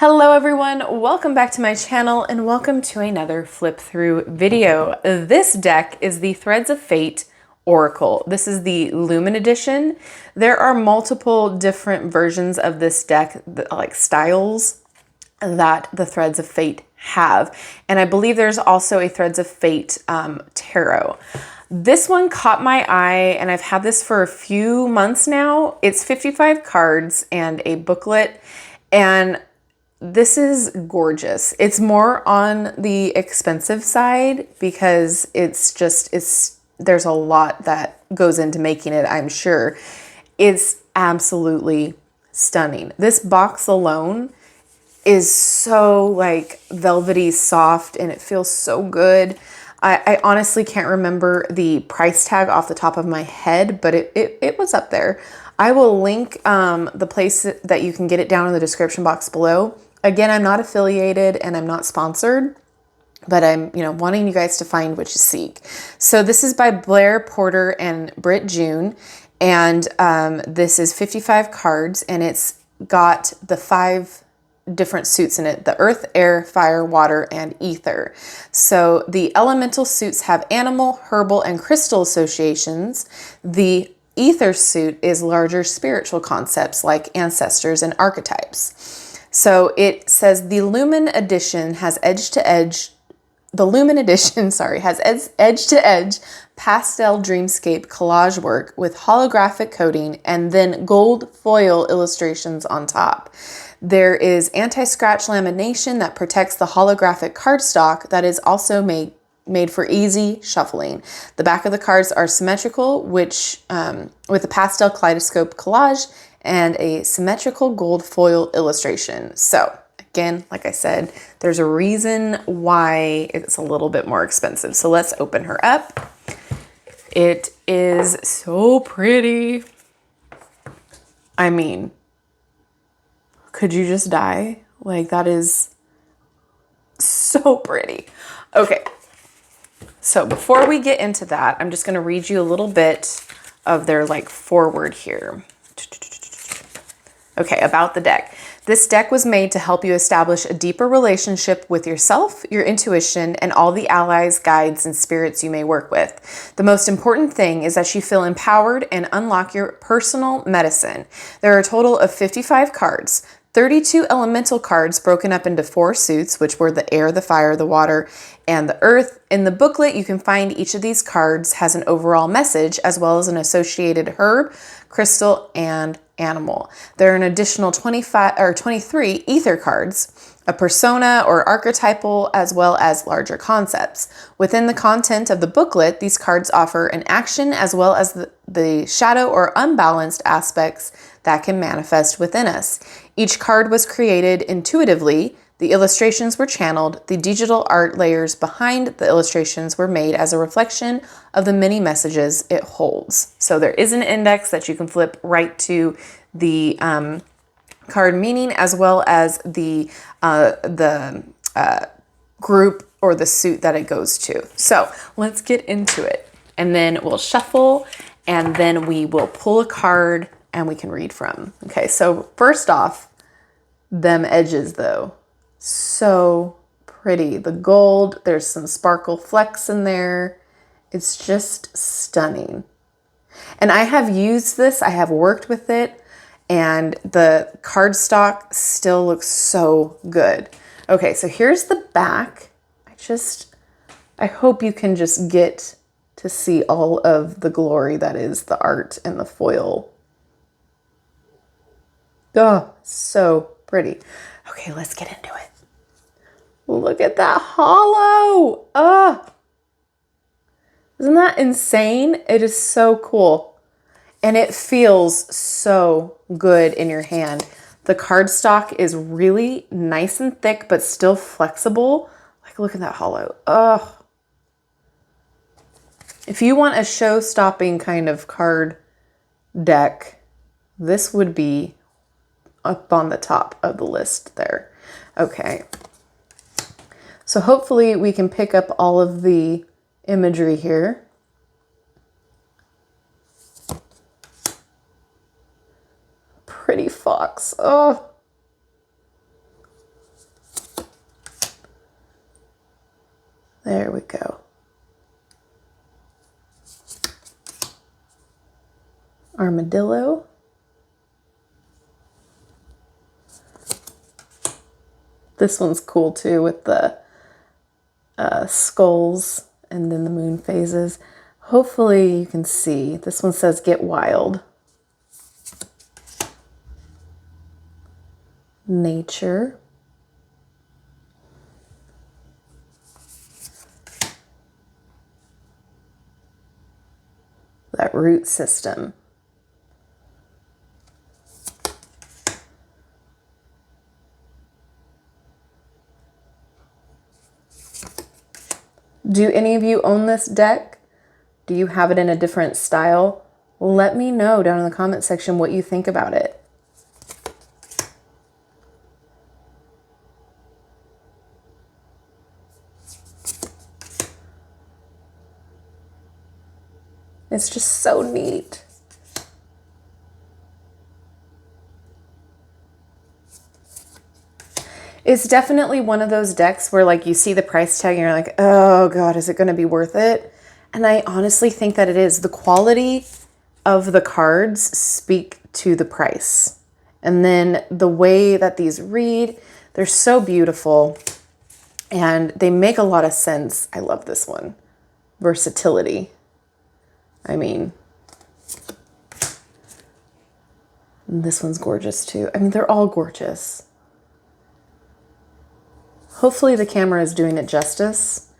Hello everyone, welcome back to my channel and welcome to another flip through video. This deck is the Threads of Fate Oracle. This is the Lumen edition. There are multiple different versions of this deck, like styles that the Threads of Fate have. And I believe there's also a Threads of Fate tarot. This one caught my eye and I've had this for a few months now. It's 55 cards and a booklet, and this is gorgeous. It's more on the expensive side because there's a lot that goes into making it, I'm sure. It's absolutely stunning. This box alone is so like velvety soft and it feels so good. I honestly can't remember the price tag off the top of my head, but it was up there. I will link the place that you can get it down in the description box below. Again, I'm not affiliated and I'm not sponsored, but I'm, wanting you guys to find what you seek. So this is by Blair, Porter, and Brit June. And this is 55 cards and it's got the 5 different suits in it: the earth, air, fire, water, and ether. So the elemental suits have animal, herbal, and crystal associations. The ether suit is larger spiritual concepts like ancestors and archetypes. So it says the Lumen edition has edge to edge pastel dreamscape collage work with holographic coating and then gold foil illustrations on top. There is anti-scratch lamination that protects the holographic cardstock that is also made for easy shuffling. The back of the cards are symmetrical, with a pastel kaleidoscope collage and a symmetrical gold foil illustration. So again, like I said, there's a reason why it's a little bit more expensive. So let's open her up. It is so pretty. I mean, could you just die? Like, that is so pretty. Okay. So before we get into that, I'm just going to read you a little bit of their foreword here. Okay, about the deck. This deck was made to help you establish a deeper relationship with yourself, your intuition, and all the allies, guides, and spirits you may work with. The most important thing is that you feel empowered and unlock your personal medicine. There are a total of 55 cards. 32 elemental cards broken up into 4 suits, which were the air, the fire, the water, and the earth. In the booklet, you can find each of these cards has an overall message as well as an associated herb, crystal, and animal. There are an additional 23 ether cards, a persona or archetypal, as well as larger concepts. Within the content of the booklet, these cards offer an action as well as the shadow or unbalanced aspects that can manifest within us. Each card was created intuitively. The illustrations were channeled. The digital art layers behind the illustrations were made as a reflection of the many messages it holds. So there is an index that you can flip right to the card meaning, as well as the group or the suit that it goes to. So let's get into it. And then we'll shuffle and then we will pull a card and we can read from. Okay, so first off, them edges though. So pretty. The gold, there's some sparkle flecks in there. It's just stunning. And I have used this, I have worked with it, and the cardstock still looks so good. Okay, so here's the back. I hope you can just get to see all of the glory that is the art and the foil. Oh, so pretty. Okay, let's get into it. Look at that hollow. Isn't that insane? It is so cool. And it feels so good in your hand. The cardstock is really nice and thick, but still flexible. Like, look at that hollow. If you want a show-stopping kind of card deck, this would be up on the top of the list there. Okay. So hopefully we can pick up all of the imagery here. Pretty fox. Oh, There we go. Armadillo. This one's cool too with the skulls and then the moon phases. Hopefully you can see. This one says get wild. Nature. That root system. Do any of you own this deck? Do you have it in a different style? Let me know down in the comment section what you think about it. It's just so neat. It's definitely one of those decks where like you see the price tag and you're like, oh God, is it going to be worth it? And I honestly think that it is. The quality of the cards speak to the price. And then the way that these read, they're so beautiful and they make a lot of sense. I love this one. Versatility. I mean, this one's gorgeous too. I mean, they're all gorgeous. Hopefully the camera is doing it justice.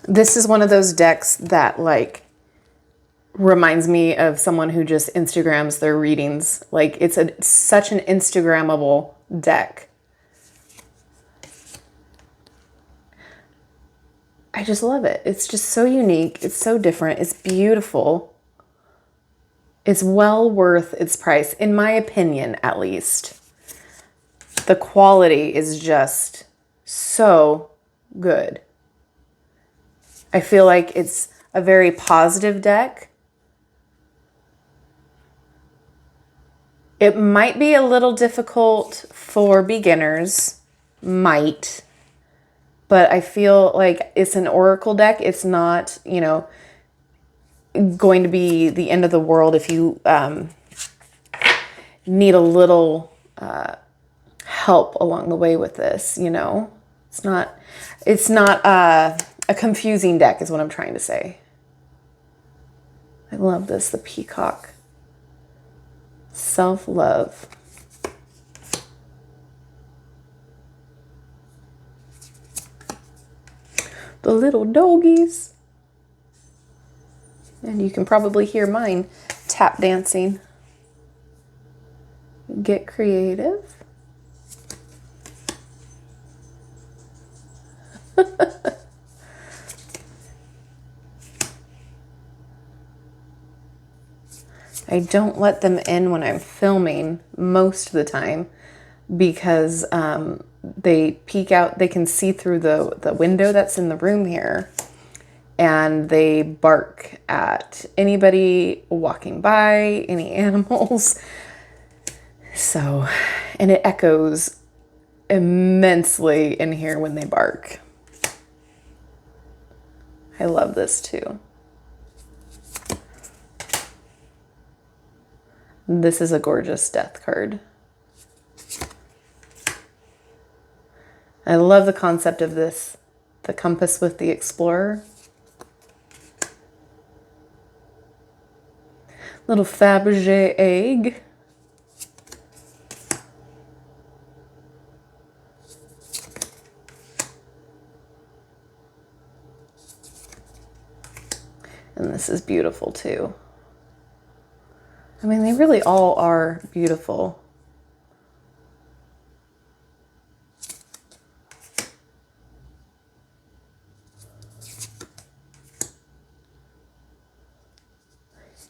This is one of those decks that like reminds me of someone who just Instagrams their readings. Like it's such an Instagrammable deck. I just love it. It's just so unique. It's so different. It's beautiful. It's well worth its price, in my opinion, at least. The quality is just so good. I feel like it's a very positive deck. It might be a little difficult for beginners. Might. But I feel like it's an oracle deck. It's not, you know, going to be the end of the world if you need a little help along the way with this, you know. It's not a confusing deck is what I'm trying to say. I love this, the peacock. Self-love. The little doggies. And you can probably hear mine tap dancing. Get creative. I don't let them in when I'm filming most of the time because they peek out, they can see through the window that's in the room here, and they bark at anybody walking by, any animals. So, and it echoes immensely in here when they bark. I love this too. This is a gorgeous death card. I love the concept of this, the compass with the explorer. Little Fabergé egg. And this is beautiful too. I mean, they really all are beautiful.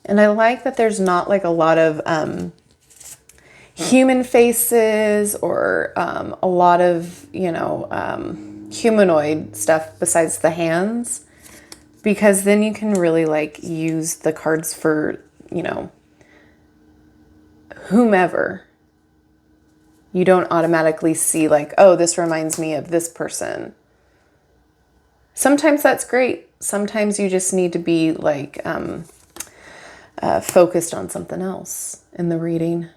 And I like that there's not like a lot of human faces or a lot of, you know, humanoid stuff besides the hands. because then you can really like use the cards for, you know, whomever. You don't automatically see like, oh, this reminds me of this person. Sometimes that's great. Sometimes you just need to be like focused on something else in the reading.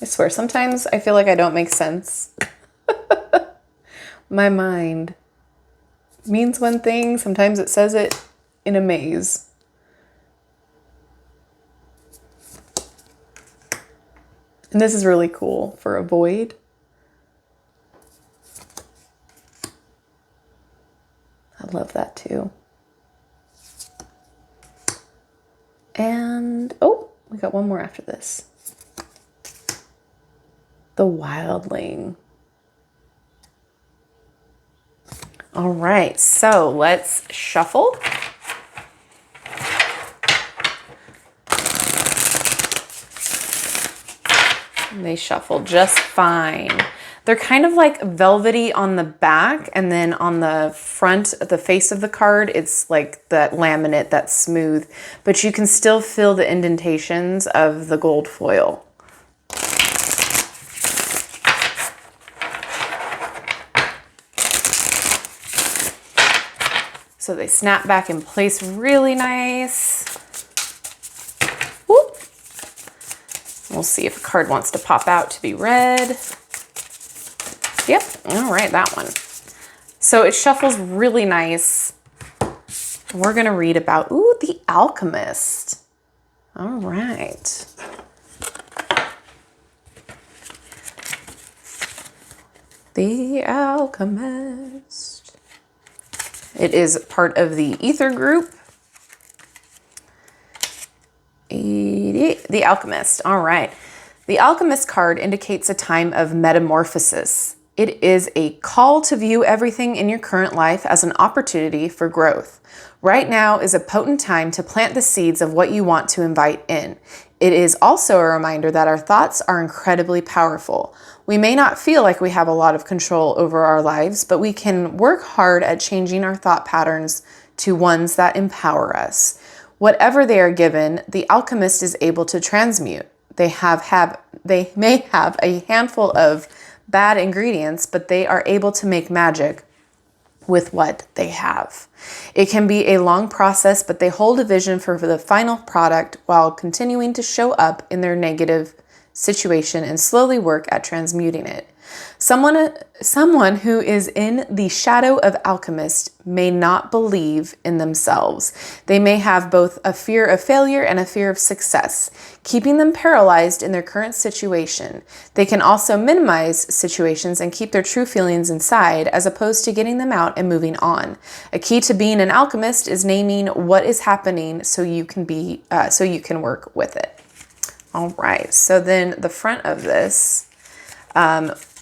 I swear, sometimes I feel like I don't make sense. My mind means one thing. Sometimes it says it in a maze. And this is really cool for a void. I love that too. And, oh, we got one more after this. The wildling. All right, so let's shuffle. And they shuffle just fine. They're kind of like velvety on the back, and then on the front, the face of the card, it's like that laminate that's smooth, but you can still feel the indentations of the gold foil. So they snap back in place really nice. Whoop. We'll see if a card wants to pop out to be read. Yep, all right, that one. So it shuffles really nice. We're gonna read about, ooh, the Alchemist. All right. The Alchemist. It is part of the Ether group. The Alchemist, all right. The Alchemist card indicates a time of metamorphosis. It is a call to view everything in your current life as an opportunity for growth. Right now is a potent time to plant the seeds of what you want to invite in. It is also a reminder that our thoughts are incredibly powerful. We may not feel like we have a lot of control over our lives, but we can work hard at changing our thought patterns to ones that empower us. Whatever they are given, the Alchemist is able to transmute. They may have a handful of bad ingredients, but they are able to make magic with what they have. It can be a long process, but they hold a vision for the final product while continuing to show up in their negative situation and slowly work at transmuting it. Someone who is in the shadow of Alchemist may not believe in themselves. They may have both a fear of failure and a fear of success, keeping them paralyzed in their current situation. They can also minimize situations and keep their true feelings inside, as opposed to getting them out and moving on. A key to being an alchemist is naming what is happening so you can work with it. All right, so then the front of this,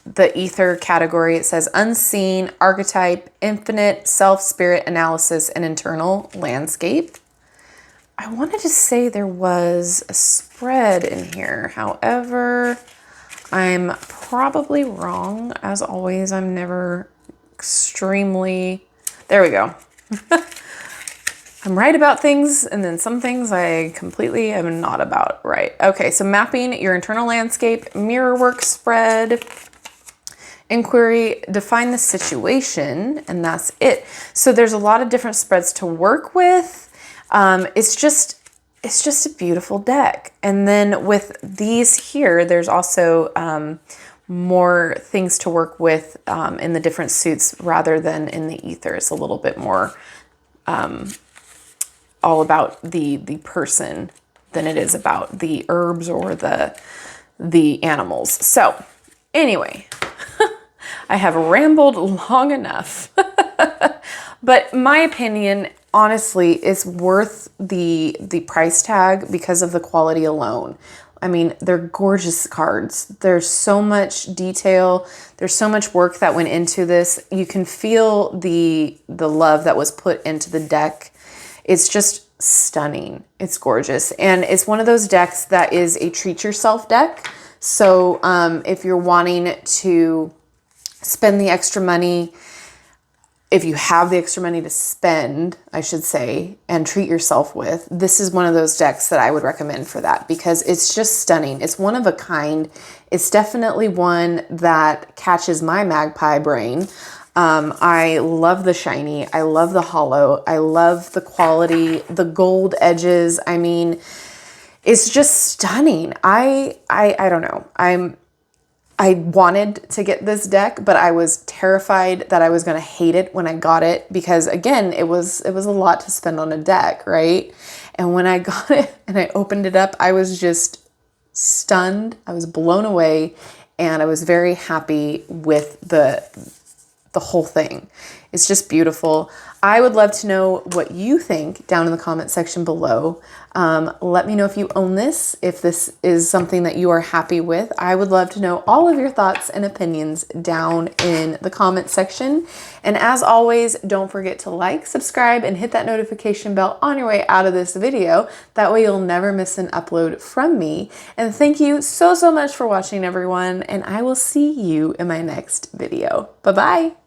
the ether category, it says unseen, archetype, infinite, self, spirit, analysis, and internal landscape. I wanted to say there was a spread in here. However, I'm probably wrong. As always, I'm never extremely, there we go. I'm right about things, and then some things I completely am not about right. Okay, so mapping your internal landscape, mirror work spread, inquiry, define the situation, and that's it. So there's a lot of different spreads to work with. It's just a beautiful deck. And then with these here, there's also more things to work with in the different suits rather than in the ether. It's a little bit more all about the person than it is about the herbs or the animals. So anyway, I have rambled long enough, but my opinion, honestly, is worth the price tag because of the quality alone. I mean, they're gorgeous cards. There's so much detail. There's so much work that went into this. You can feel the love that was put into the deck. It's just stunning. It's gorgeous. And it's one of those decks that is a treat yourself deck. So if you're wanting to spend the extra money, if you have the extra money to spend, I should say, and treat yourself with, this is one of those decks that I would recommend for that, because it's just stunning. It's one of a kind. It's definitely one that catches my magpie brain. I love the shiny. I love the hollow. I love the quality, the gold edges. I mean, it's just stunning. I don't know. I wanted to get this deck, but I was terrified that I was going to hate it when I got it, because again, it was a lot to spend on a deck, right? And when I got it and I opened it up, I was just stunned. I was blown away, and I was very happy with the whole thing. It's just beautiful. I would love to know what you think down in the comment section below. Let me know if you own this, if this is something that you are happy with. I would love to know all of your thoughts and opinions down in the comment section. And as always, don't forget to like, subscribe, and hit that notification bell on your way out of this video. That way you'll never miss an upload from me. And thank you so much for watching, everyone. And I will see you in my next video. Bye-bye.